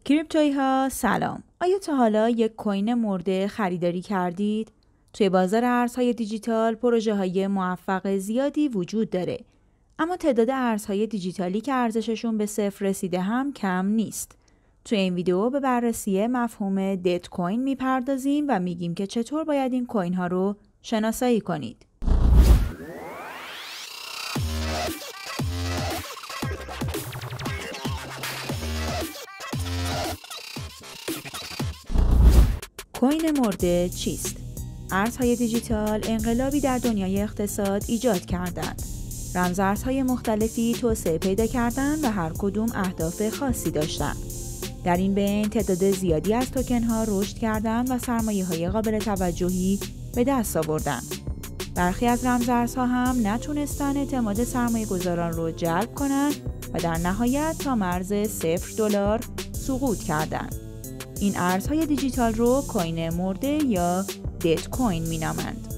کریپتویی ها سلام. آیا تا حالا یک کوین مرده خریداری کردید؟ توی بازار ارزهای دیجیتال پروژه های موفق زیادی وجود داره. اما تعداد ارزهای دیجیتالی که ارزششون به صفر رسیده هم کم نیست. توی این ویدیو به بررسی مفهوم دد کوین میپردازیم و میگیم که چطور باید این کوین ها رو شناسایی کنید. کوین مرده چیست؟ ارزهای دیجیتال انقلابی در دنیای اقتصاد ایجاد کردند. رمزارزهای مختلفی توسعه پیدا کردند و هر کدوم اهداف خاصی داشتند. در این بین تعداد زیادی از توکن‌ها رشد کردند و سرمایه‌های قابل توجهی به دست آوردند. برخی از رمزارزها هم نتونستن اعتماد سرمایه‌گذاران رو جلب کنند و در نهایت تا مرز $0 سقوط کردند. این ارزهای دیجیتال رو کوین مرده یا دد کوین مینامند.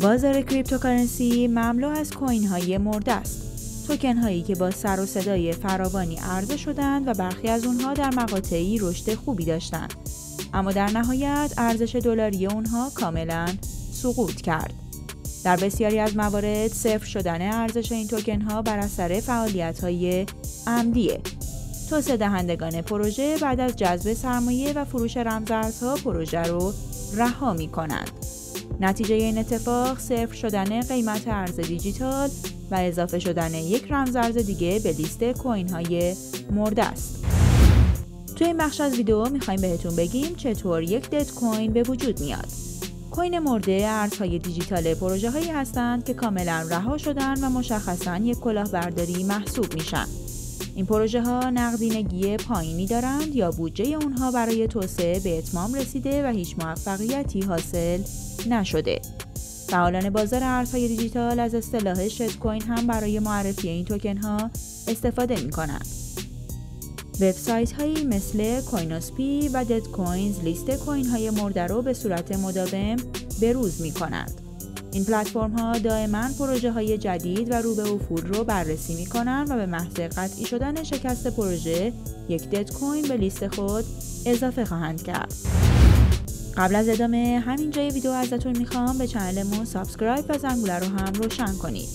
بازار کریپتوکارنسی مملو از کوین های مرده است. توکن هایی که با سر و صدای فراوانی عرضه شدند و برخی از اونها در مقاطعی رشد خوبی داشتند. اما در نهایت ارزش دلاری اونها کاملا سقوط کرد. در بسیاری از موارد صفر شدن ارزش این توکن ها بر اثر فعالیت های عمدیه. توسعه دهندگان پروژه بعد از جذب سرمایه و فروش رمزارزها پروژه رو رها می‌کنند. نتیجه این اتفاق صفر شدن قیمت ارز دیجیتال و اضافه شدن یک رمزارز دیگه به لیست کوین‌های مرده است. توی این بخش از ویدیو می‌خوایم بهتون بگیم چطور یک دد کوین به وجود میاد. کوین مرده ارزهای دیجیتال پروژه‌هایی هستند که کاملا رها شدن و مشخصاً یک کلاهبرداری محسوب میشن. این پروژه ها نقدینگی پایینی دارند یا بودجه اونها برای توسعه به اتمام رسیده و هیچ موفقیتی حاصل نشده. فعالان بازار ارزهای دیجیتال از اصطلاح شت کوین هم برای معرفی این توکن ها استفاده می کنند. وبسایت هایی مثل کوینوسپی و دد کوینز لیست کوین های مرده رو به صورت مداوم بروز می کنند. این پلتفرم ها دائما پروژه های جدید و رو به افول رو بررسی می کنند و به محض قطعی شدن شکست پروژه یک دد کوین به لیست خود اضافه خواهند کرد. قبل از ادامه همینجای ویدیو ازتون میخوام به چنلمون سابسکرایب و زنگوله رو هم روشن کنید.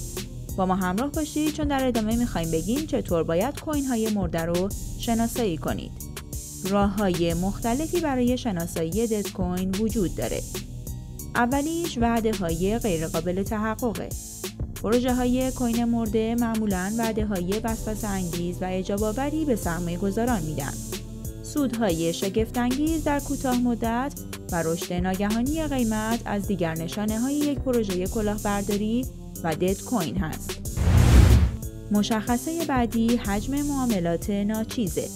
با ما همراه باشید چون در ادامه میخوایم بگیم چطور باید کوین های مرده رو شناسایی کنید. راه های مختلفی برای شناسایی دد کوین وجود داره. اولیش وعده های غیر قابل تحققه. پروژه های کوین مرده معمولاً وعده های وسوسه انگیز و اعجاب آوری به سرمایه گذاران میدن. سودهای شگفت انگیز در کوتاه مدت و رشد ناگهانی قیمت از دیگر نشانه های یک پروژه کلاهبرداری و دد کوین هست. مشخصه بعدی حجم معاملات ناچیزه.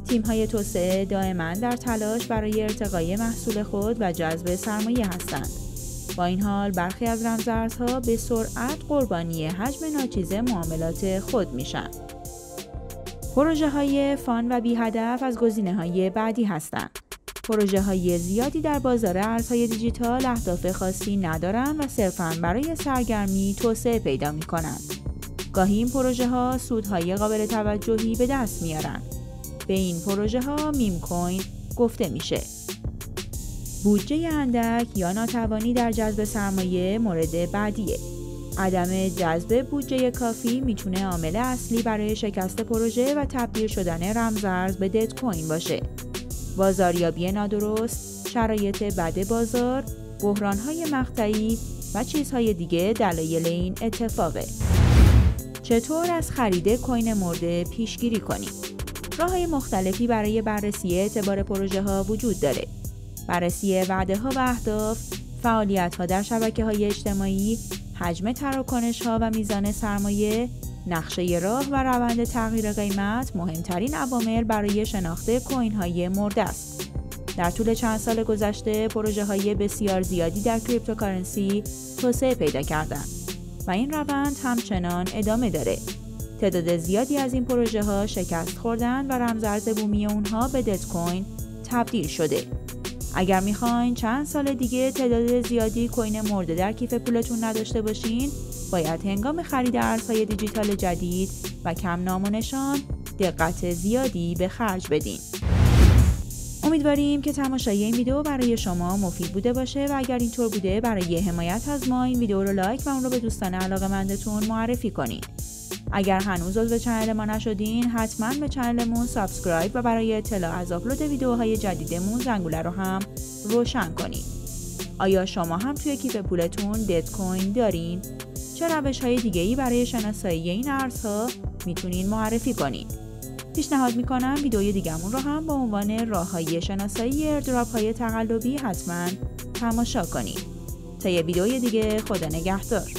تیم‌های توسعه دائما در تلاش برای ارتقای محصول خود و جذب سرمایه هستند. با این حال برخی از رمزارزها به سرعت قربانی حجم ناچیز معاملات خود میشن. پروژه‌های فان و بی هدف از گزینه‌های بعدی هستند. پروژه‌های زیادی در بازار ارزهای دیجیتال اهداف خاصی ندارند و صرفاً برای سرگرمی توسعه پیدا می‌کنند. گاهی این پروژه‌ها سودهای قابل توجهی به دست میارن. به این پروژه ها میم کوین گفته میشه. بودجه اندک یا ناتوانی در جذب سرمایه مورد بعدیه. عدم جذب بودجه کافی میتونه عامل اصلی برای شکست پروژه و تبدیل شدن رمزارز به دد کوین باشه. بازاریابی نادرست، شرایط بد بازار، بحران‌های مقطعی و چیزهای دیگه دلایل این اتفاقه. چطور از خرید کوین مرده پیشگیری کنیم؟ راه‌های مختلفی برای بررسی اعتبار پروژه ها وجود داره. بررسی وعده ها و اهداف، فعالیت ها در شبکه های اجتماعی، حجم تراکنش ها و میزان سرمایه، نقشه راه و روند تغییر قیمت مهمترین عوامل برای شناخت کوین های مرده است. در طول چند سال گذشته پروژه های بسیار زیادی در کریپتوکارنسی توسعه پیدا کردند و این روند همچنان ادامه داره. تعداد زیادی از این پروژه ها شکست خوردن و رمزارز بومی اونها به دد کوین تبدیل شده. اگر میخواین چند سال دیگه تعداد زیادی کوین مرده در کیف پولتون نداشته باشین، باید هنگام خرید ارزهای دیجیتال جدید و کم نام و نشان دقت زیادی به خرج بدین. امیدواریم که تماشای این ویدیو برای شما مفید بوده باشه و اگر اینطور بوده برای حمایت از ما این ویدیو رو لایک و اون رو به دوستان علاقه‌مندتون معرفی کنید. اگر هنوز عضو چنل ما نشدین حتما به چنلمون سابسکرایب و برای اطلاع از آپلود ویدیوهای جدیدمون زنگوله رو هم روشن کنید. آیا شما هم توی کیف پولتون دت کوین دارین؟ چه روش‌های دیگه‌ای برای شناسایی این ارزها میتونین معرفی کنید؟ پیشنهاد میکنم ویدیوی دیگه‌مون رو هم با عنوان راه‌های شناسایی ایردراپ‌های تقلبی حتما تماشا کنید. تا یه ویدیوی دیگه، خدا نگهدار.